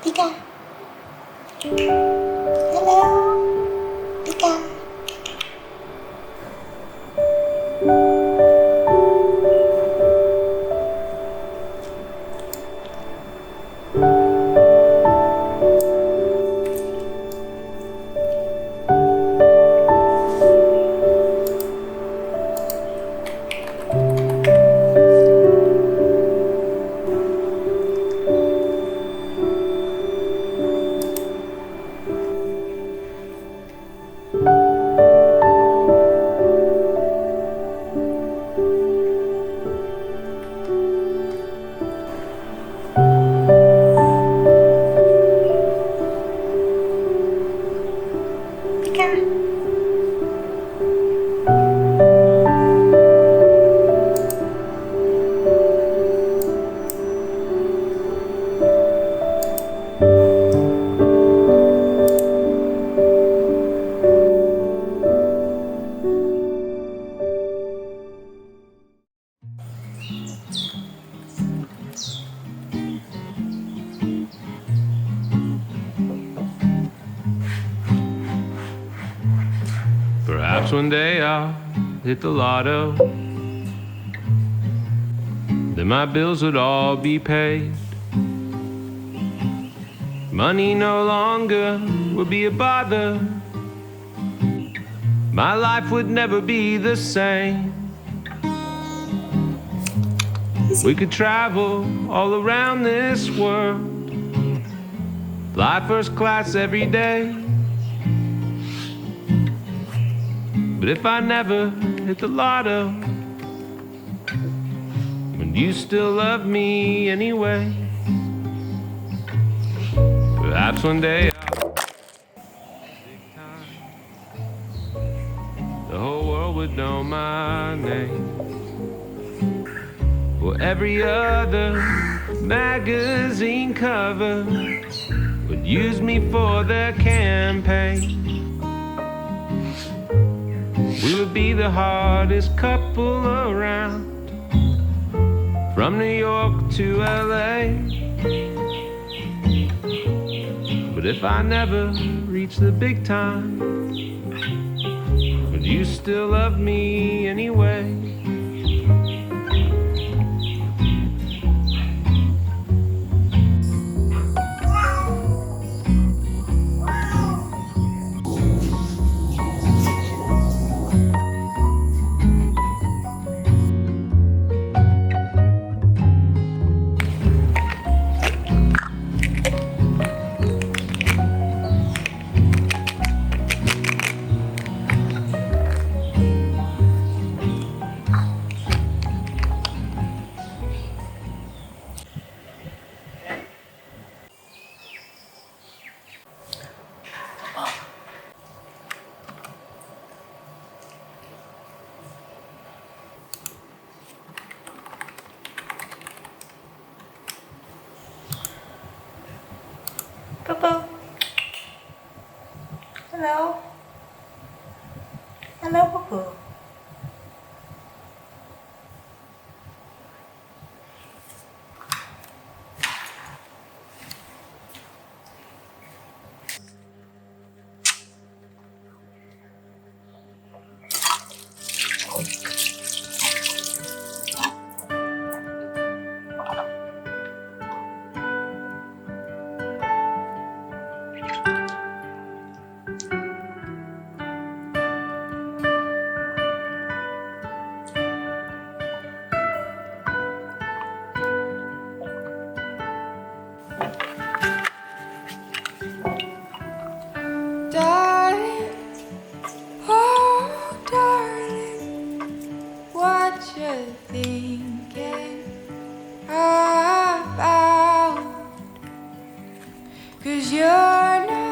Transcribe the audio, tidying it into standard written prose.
Pika. Hello. Pika. Perhaps one day I'll hit the lotto, then my bills would all be paid. Money no longer would be a bother. My life would never be the same. We could travel all around this world, fly first class every day. But if I never hit the lotto, would you still love me anyway? Perhaps one day the whole world would know my name. Well, every other magazine cover would use me for their campaign. We would be the hardest couple around, from New York to LA. But if I never reach the big time, would you still love me anyway? Popo. Hello. Hello, Popo. Darling, oh darling, what you thinking about? 'Cause you're not